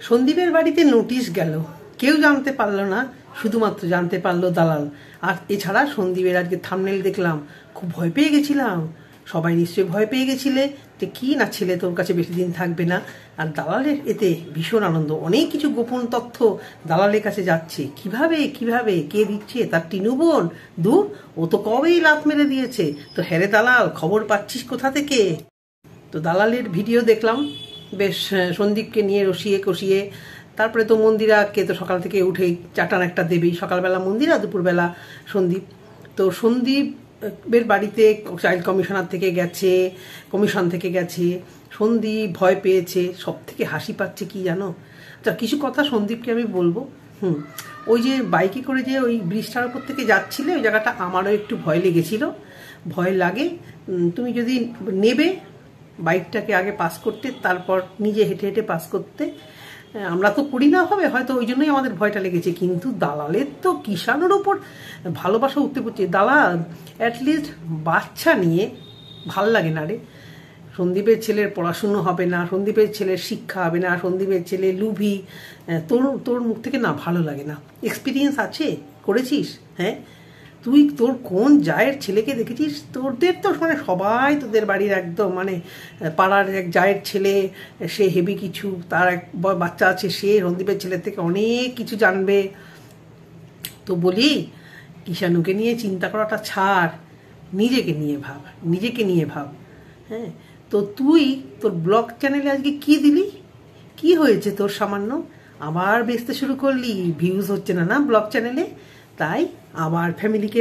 সন্দীপের বাড়িতে নোটিশ গেল, কেউ জানতে পারলো না, শুধুমাত্র জানতে পারলো দালাল। আর এছাড়া সন্দীপের আজকে থাম্বনেল দেখলাম, খুব ভয় পেয়ে গেছিলাম। সবাই নিশ্চয়ই ভয় পেয়ে গেছিলে যে কি না ছেলে তোর কাছে বেশি দিন থাকবে না। আর দালালের এতে ভীষণ আনন্দ, অনেক কিছু গোপন তথ্য দালালের কাছে যাচ্ছে। কিভাবে কিভাবে কে দিচ্ছে? তার টিনু বোন। দূর, ও তো কবেই লাত মেরে দিয়েছে। তো হ্যারে দালাল, খবর পাচ্ছিস কোথা থেকে? তো দালালের ভিডিও দেখলাম, বেশ সন্দীপকে নিয়ে রসিয়ে কষিয়ে। তারপরে তো মন্দিরাকে তো সকাল থেকে উঠেই চাটান একটা দেবেই, সকালবেলা মন্দিরা, দুপুরবেলা সন্দীপ। তো সন্দীপের বাড়িতে চাইল্ড কমিশনার থেকে গেছে, কমিশন থেকে গেছে। সন্দীপ ভয় পেয়েছে। সব থেকে হাসি পাচ্ছে কি জানো? আচ্ছা, কিছু কথা সন্দীপকে আমি বলবো। ওই যে বাইকে করে যে ওই ব্রিজটার উপর থেকে যাচ্ছিলে, ওই জায়গাটা আমারও একটু ভয় লেগেছিল। ভয় লাগে। তুমি যদি নেবে বাইকটাকে আগে পাস করতে, তারপর নিজে হেঁটে হেঁটে পাস করতে। আমরা তো করি না হবে, হয়তো ওই জন্যই আমাদের ভয়টা লেগেছে। কিন্তু দালালের তো কিষাণের ওপর ভালোবাসা উঠতে পড়ছে। দালাল অ্যাটলিস্ট বাচ্চা নিয়ে ভাল লাগে না রে। সন্দীপের ছেলের পড়াশুনো হবে না, সন্দীপের ছেলের শিক্ষা হবে না, সন্দীপের ছেলে লুভি। তোর মুখ থেকে না ভালো লাগে না। এক্সপিরিয়েন্স আছে, করেছিস। হ্যাঁ, তুই তোর কোন জায়ের ছেলেকে দেখেছিস? তোদের তো মানে সবাই তোদের বাড়ির একদম মানে পাড়ার এক জায়ের ছেলে, সে হেভি কিছু, তার এক বাচ্চা আছে, সে সন্দীপের ছেলের থেকে অনেক কিছু জানবে। তো বলি, কিষাণুকে নিয়ে চিন্তা করাটা ছাড়, নিজেকে নিয়ে ভাব, নিজেকে নিয়ে ভাব। হ্যাঁ, তো তুই তোর ব্লগ চ্যানেলে আজকে কি দিলি? কি হয়েছে তোর সামান্য? আবার বেচতে শুরু করলি, ভিউজ হচ্ছে না না ব্লগ চ্যানেলে, তাই আবার ফ্যামিলিকে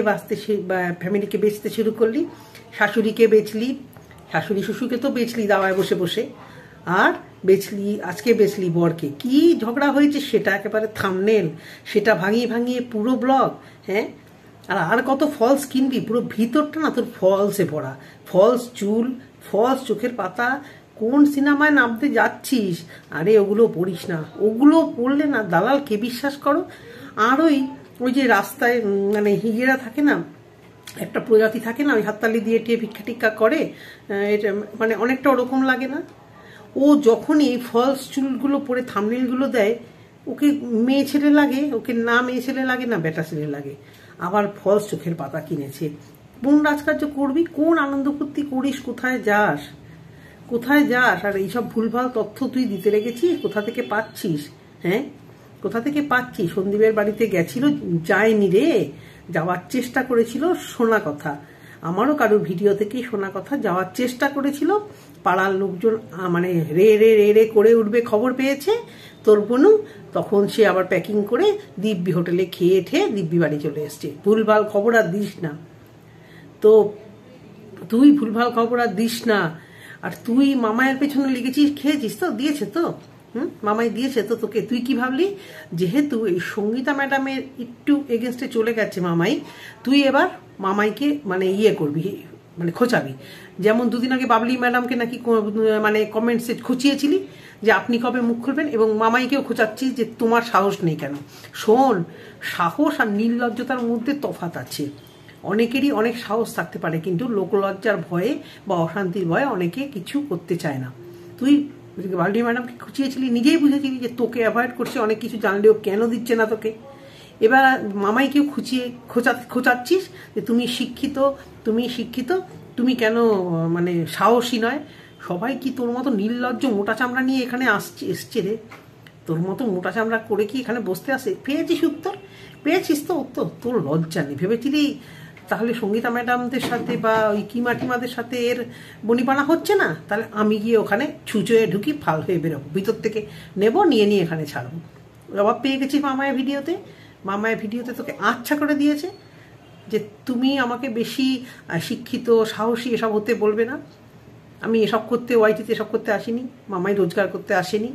বেচতে শুরু করলি। শাশুড়িকে বেচলি, শাশুড়ি শ্বশুরকে তো বেচলি দাওয়ায় বসে বসে, আর বেচলি আজকে বেচলি বরকে। কি ঝগড়া হয়েছে সেটা একেবারে থাম্বনেল, সেটা ভাঙিয়ে ভাঙিয়ে পুরো ব্লগ। হ্যাঁ, আর কত ফলস কিনবি? পুরো ভিতরটা না তোর ফলসে ভরা, ফলস চুল, ফলস চোখের পাতা। কোন সিনেমায় নামতে যাচ্ছিস? আরে ওগুলো পড়িস না, ওগুলো পড়লে না দালালকে বিশ্বাস করো। আর ওই যে রাস্তায় মানে হিজেরা থাকে না, একটা প্রজাতি থাকে না, ওই হাততালি দিয়ে টিয়ে ভিক্ষা টিক্ষা করে, এটা মানে অনেকটা ওরকম লাগে না? ও যখনই ফলস চুলগুলো পরে থাম্বনেলগুলো দেয়, ওকে মেয়ে ছেলে লাগে, ওকে না মেয়ে ছেলে লাগে না বেটা ছেলে লাগে। আবার ফলস চোখের পাতা কিনেছে। কোন রাজকার্য করবি? কোন আনন্দ ফুর্তি করিস? কোথায় যাস? কোথায় যাস? আর এইসব ভুলভাল তথ্য তুই দিতে লেগেছিস, কোথা থেকে পাচ্ছিস? হ্যাঁ, কোথা থেকে পাচ্ছিস? সন্দীপের বাড়িতে গেছিল, যায়নি রে, যাওয়ার চেষ্টা করেছিল, শোনা কথা। আমারও কারোর ভিডিও থেকেই শোনা কথা, যাওয়ার চেষ্টা করেছিল। পাড়ার লোকজন মানে রে রে রে রে করে উঠবে খবর পেয়েছে তোর বোনু, তখন সে আবার প্যাকিং করে দিব্যি হোটেলে খেয়ে ঠেয়ে দিব্যি বাড়ি চলে এসছে। ভুলভাল খবর আর দিস না। তো তুই ভুলভাল খবর আর দিস না। আর তুই মামায়ের পেছনে লেগেছিস, খেয়েছিস তো, দিয়েছে তো, মামাই দিয়েছে তো তোকে। তুই কি ভাবলি, যেহেতু এই সঙ্গীতা ম্যাডামের একটু এগেনস্টে চলে গেছে মামাই, তুই এবার মামাইকে মানে ইয়ে করবি, মানে খোঁচাবি। যেমন দুদিন আগে বাবলি ম্যাডামকে নাকি মানে কমেন্টসে খুঁচিয়েছিলি যে আপনি কবে মুখ খুলবেন, এবং মামাইকেও খোঁচাচ্ছিস যে তোমার সাহস নেই কেন। শোন, সাহস আর নির্লজ্জতার মধ্যে তফাৎ আছে। অনেকেরই অনেক সাহস থাকতে পারে, কিন্তু লোকলজ্জার ভয়ে বা অশান্তির ভয়ে অনেকে কিছু করতে চায় না। তুই বাবলি ম্যাডামকে খুঁচিয়েছিলি, নিজেই বুঝেছিলি যে তোকে অ্যাভয়েড করছে, অনেক কিছু জানলেও কেন দিচ্ছে না তোকে। এবার মামাইকেও খোঁচাচ্ছিস যে তুমি শিক্ষিত, তুমি শিক্ষিত, তুমি কেন মানে সাহসী নয়। সবাই কি তোর মতো নির্লজ্জ মোটা চামড়া নিয়ে এখানে এসছে রে? তোর মতো মোটা চামড়া করে কি এখানে বসতে আসে? পেয়েছিস উত্তর, পেয়েছিস তো উত্তর। তোর লজ্জা নেই? ভেবেছিলি তাহলে সঙ্গীতা ম্যাডামদের সাথে বা ওই কিমাটিমাদের সাথে এর বনিপানা হচ্ছে না, তাহলে আমি গিয়ে ওখানে ছুঁচোয়ে ঢুকি, ফাল হয়ে বেরোবো, ভিতর থেকে নেব, নিয়ে নিয়ে এখানে ছাড়বো। জবাব পেয়ে গেছি মামায়ের ভিডিওতে। মামায়ের ভিডিওতে তোকে আচ্ছা করে দিয়েছে যে তুমি আমাকে বেশি শিক্ষিত, সাহসী এসব হতে বলবে না। আমি এসব করতে, ওয়াইটিতে এসব করতে আসিনি, মামাই রোজগার করতে আসেনি।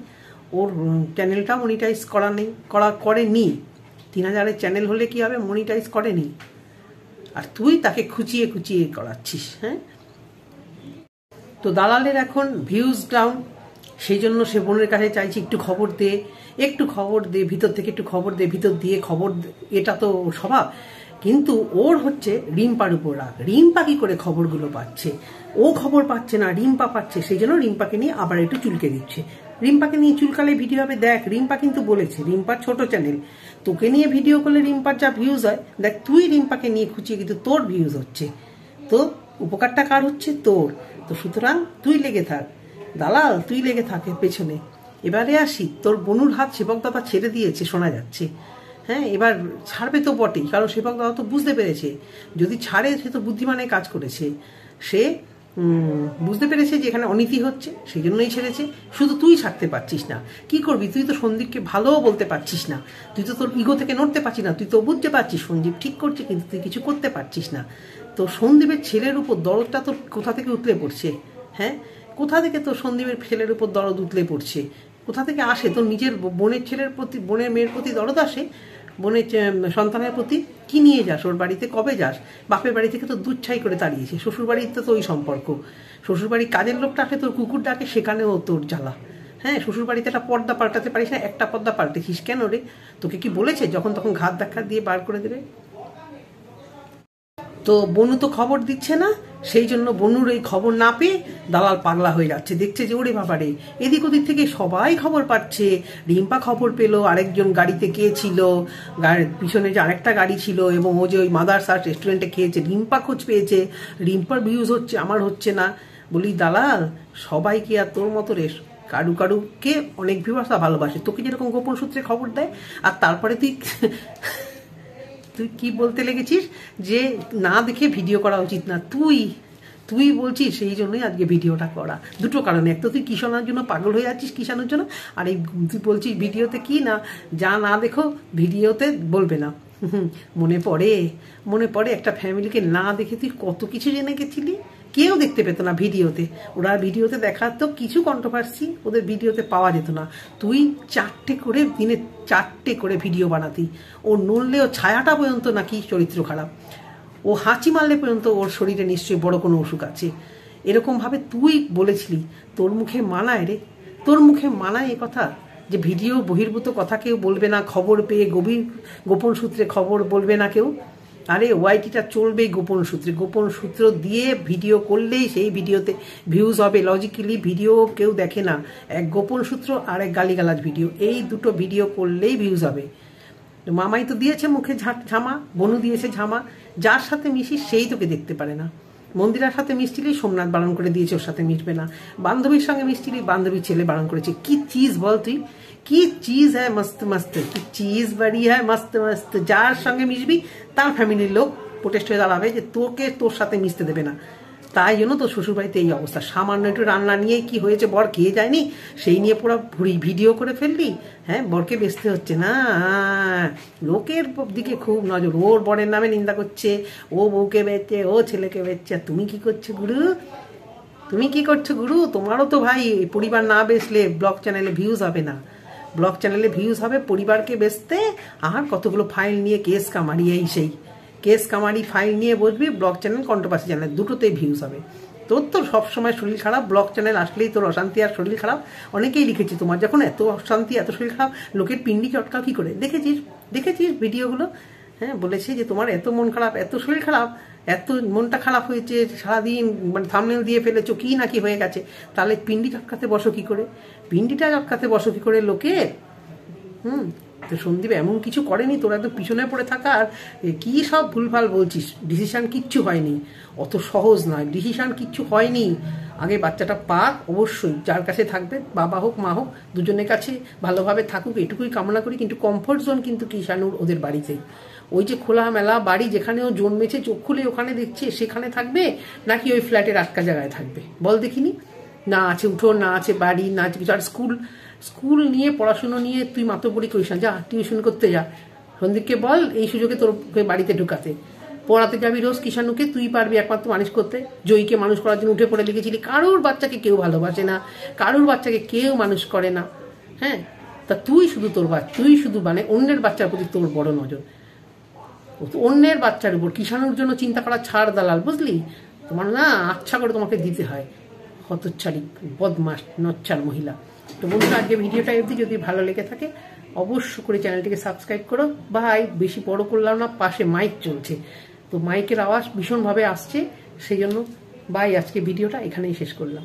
ওর চ্যানেলটা মনিটাইজ করেনি। 3000-এর চ্যানেল হলে কি হবে, মনিটাইজ করেনি। আর তুই তাকে খুঁচিয়ে খুঁচিয়ে করাচ্ছিস। হ্যাঁ, তো দালালের এখন ভিউজ ডাউন, সেই জন্য সে বোনের কাছে চাইছি একটু খবর দে, একটু খবর দে, ভিতর থেকে একটু খবর দে, ভিতর দিয়ে খবর। এটা তো স্বভাব। কিন্তু ওর হচ্ছে রিম্পার উপর রাগ। রিম্পা কি করে খবরগুলো পাচ্ছে? ও খবর পাচ্ছে না, রিম্পা পাচ্ছে, সেই জন্য রিম্পাকে নিয়ে আবার একটু চুলকে দিচ্ছে। রিম্পাকে নিয়ে চুলকালে ভিডিও হবে। দেখ, রিম্পা কিন্তু বলেছে, রিম্পার ছোট চ্যানেল, তোকে নিয়ে ভিডিও করলে রিম্পার যা ভিউজ হয়, দেখ তুই রিম্পাকে নিয়ে খুঁচিয়ে কিন্তু তোর ভিউজ হচ্ছে, তো উপকারটা কার হচ্ছে? তোর। তো সুতরাং তুই লেগে থাক দালাল, তুই লেগে থাকে পেছনে। এবারে আসি, তোর বনুর হাত সেবক দাদা ছেড়ে দিয়েছে শোনা যাচ্ছে। হ্যাঁ, এবার ছাড়বে তো বটেই, কারণ সেবক দাদা তো বুঝতে পেরেছে যদি ছাড়ে সে তো বুদ্ধিমানের কাজ করেছে। সে বুঝতে পেরেছে যে এখানে অনীতি হচ্ছে, সেই জন্যই ছেড়েছে। শুধু তুই ছাড়তে পারছিস না, কি করবি? তুই তো সন্দীপকে ভালোও বলতে পারছিস না, তুই তো তোর ইগো থেকে নড়তে পারছিস না। তুই তো বুঝতে পারছিস সন্দীপ ঠিক করছে, কিন্তু তুই কিছু করতে পারছিস না। তো সন্দীপের ছেলের উপর দরদটা তোর কোথা থেকে উতলে পড়ছে? হ্যাঁ, কোথা থেকে তোর সন্দীপের ছেলের উপর দরদ উতলে পড়ছে? কোথা থেকে আসে? তোর নিজের বোনের ছেলের প্রতি, বোনের মেয়ের প্রতি দরদ আসে? বোনের সন্তানের প্রতি? কি নিয়ে যাস ওর বাড়িতে? কবে যাস? বাপের বাড়ি থেকে তো দুধ ছাই করে তাড়িয়েছে, শ্বশুর বাড়িতে তো ওই সম্পর্ক। শ্বশুর বাড়ির কাজের লোকটা আসে, তোর কুকুর ডাকে, সেখানেও তোর জ্বালা। হ্যাঁ, শ্বশুর বাড়িতে একটা পর্দা পাল্টাতে পারিস না, একটা পর্দা পাল্টেছিস কেন রে? তোকে কি বলেছে যখন তখন ঘাত ধাক্কা দিয়ে বার করে দেবে? তো বনু তো খবর দিচ্ছে না, সেই জন্য বনুর এই খবর না পেয়ে দালাল পাগলা হয়ে যাচ্ছে। দেখছে যে ওরে বাবারে, এদিক ওদিক থেকে সবাই খবর পাচ্ছে। রিম্পা খবর পেলো আরেকজন গাড়িতে কে ছিল, পিছনে যে আরেকটা গাড়ি ছিল, এবং ও যে ওই মাদারসার রেস্টুরেন্টে খেয়েছে, রিম্পা খোঁজ পেয়েছে। রিম্পার ভিউজ হচ্ছে, আমার হচ্ছে না। বলি দালাল, সবাইকে আর তোর মতো রে কারুকে অনেক ভিউয়ার্সরা ভালোবাসে, তোকে যেরকম গোপন সূত্রে খবর দেয়, আর তারপরে তুই তুই কি বলতে লেগেছিস যে না দেখে ভিডিও করা উচিত না? তুই বলছিস সেই জন্যই আজকে ভিডিওটা করা। দুটো কারণে, এক তো তুই কিষানোর জন্য পাগল হয়ে যাচ্ছিস, কিষানোর জন্য, আর এই তুই বলছিস ভিডিওতে কি না, যা না দেখো ভিডিওতে বলবে না। মনে পড়ে একটা ফ্যামিলিকে না দেখে তুই কত কিছু জেনে গেছিলি, কেউ দেখতে পেত না ভিডিওতে। ওরা ভিডিওতে দেখাতো কিছু কন্ট্রোভার্সি, ওদের ভিডিওতে পাওয়া যেত না। তুই দিনে 4টে করে ভিডিও বানাতি। ও নড়লেও ছায়াটা পর্যন্ত নাকি চরিত্র খারাপ, ও হাঁচি মারলে পর্যন্ত ওর শরীরে নিশ্চয়ই বড় কোনো অসুখ আছে, এরকম ভাবে তুই বলেছিলি। তোর মুখে মানায় রে? তোর মুখে মানায় এ কথা যে ভিডিও বহির্ভূত কথা কেউ বলবে না, খবর পেয়ে গোপন সূত্রে খবর বলবে না কেউ? আরে ওয়াইটিটা চলবে গোপন সূত্রে, গোপন সূত্র দিয়ে ভিডিও করলেই সেই ভিডিওতে ভিউজ হবে। লজিক্যালি ভিডিও কেউ দেখে না, এক গোপন সূত্র আর এক গালিগালাজ ভিডিও, এই দুটো ভিডিও করলেই ভিউজ হবে। মামাই তো দিয়েছে মুখে ঝামা, বনু দিয়েছে ঝামা, যার সাথে মিশিস সেই তোকে দেখতে পারে না। মন্দিরার সাথে মিশছিলি, সোমনাথ বারণ করে দিয়েছে ওর সাথে মিশবে না। বান্ধবীর সঙ্গে মিশছিলি, বান্ধবীর ছেলে বারণ করেছে। কি চিজ বল তুই, কি চিজ হ্যাঁ মস্ত মস্ত, কি চিজ বাড়ি হ্যাঁ মস্ত মস্ত। যার সঙ্গে মিশবি তার ফ্যামিলির লোক প্রোটেস্ট হয়ে দাঁড়াবে যে তোর সাথে মিশতে দেবে না। তাই জন্য তো শ্বশুরবাড়িতে এই অবস্থা। সামান্য একটু রান্না নিয়ে কি হয়েছে, বর খেয়ে যায়নি, সেই নিয়ে পুরো ভিডিও করে ফেললি। হ্যাঁ, বরকে বেচতে হচ্ছে না, লোকের দিকে খুব নজর। ওর বরের নামে নিন্দা করছে, ও বউকে বেচছে, ও ছেলেকে বেচছে। তুমি কি করছো গুরু? তোমারও তো ভাই পরিবার না বেচলে ব্লগ চ্যানেলে ভিউজ হবে না। ব্লগ চ্যানেলে ভিউজ হবে পরিবারকে বেচতে, আর কতগুলো ফাইল নিয়ে কেস কামারি, কেস কামারি ফাইল নিয়ে বসবি, ব্লগ চ্যানেল কন্ট্রোভার্সি চ্যানেল, দুটোতেই ভিউজ হবে। তোর তো সবসময় শরীর খারাপ, ব্লগ চ্যানেল আসলেই তোর অশান্তি আর শরীর খারাপ। অনেকেই লিখেছি তোমার যখন এত অশান্তি, এত শরীর খারাপ, লোকের পিন্ডি চটকাও কি করে? দেখেছিস ভিডিওগুলো? হ্যাঁ, বলেছে যে তোমার এত মন খারাপ, এত শরীর খারাপ, এত মনটা খারাপ হয়েছে, সারাদিন মানে থাম্বনেল দিয়ে ফেলেছো, কি নাকি হয়ে গেছে। তাহলে পিন্ডি চটকাতে বসো কি করে? পিন্ডিটা চটকাতে বসো কি করে লোকের? তো সন্দীপ এমন কিছু করেনি, তোরা তো পিছনে পড়ে থাকা, আর কি সব ভুলভাল বলছিস। ডিসিশন কিচ্ছু হয়নি, অত সহজ নয়, ডিসিশন কিচ্ছু হয়নি। আগে বাচ্চাটা পাক, অবশ্যই যার কাছে থাকবে, বাবা হোক মা হোক, দুজনের কাছে ভালোভাবে থাকুক, এটুকুই কামনা করি। কিন্তু কমফোর্ট জোন কিন্তু কিষানুর ওদের বাড়িতেই। ওই যে খোলামেলা বাড়ি, যেখানে ও জন্মেছে, চোখ খুলে ওখানে দেখছে, সেখানে থাকবে, নাকি ওই ফ্ল্যাটের আটকা জায়গায় থাকবে বল দেখিনি? না আছে উঠোন, না আছে বাড়ি, না আছে কিছু। আর স্কুল নিয়ে, পড়াশুনো নিয়ে তুই মাতব্বরি করিস না, যা টিউশন করতে যা। সন্দীপকে বল এই সুযোগে তোর বাড়িতে ঢুকাতে, পড়াতে যাবি রোজ কিষানুকে, তুই পারবি একমাত্র মানুষ করতে। জয়ীকে মানুষ করার জন্য উঠে পড়ে লিখেছিলি। কারোর বাচ্চাকে কেউ ভালোবাসে না, কারোর বাচ্চাকে কেউ মানুষ করে না। হ্যাঁ, তা তুই শুধু মানে অন্যের বাচ্চার প্রতি তোর বড় নজর, অন্যের বাচ্চার উপর। কিষানুর জন্য চিন্তা করা ছাড় দালাল, বুঝলি? তোমার না আচ্ছা করে তোমাকে দিতে হয়, হতচ্ছাড়ি বদমাস নচ্ছার মহিলা। তো বন্ধুরা, আজকে ভিডিওটা অবধি, যদি ভালো লেগে থাকে অবশ্য করে চ্যানেলটিকে সাবস্ক্রাইব করো। ভাই বেশি বড় করলাম না, পাশে মাইক চলছে, তো মাইকের আওয়াজ ভীষণভাবে আসছে, সেই জন্য বাই, আজকে ভিডিওটা এখানেই শেষ করলাম।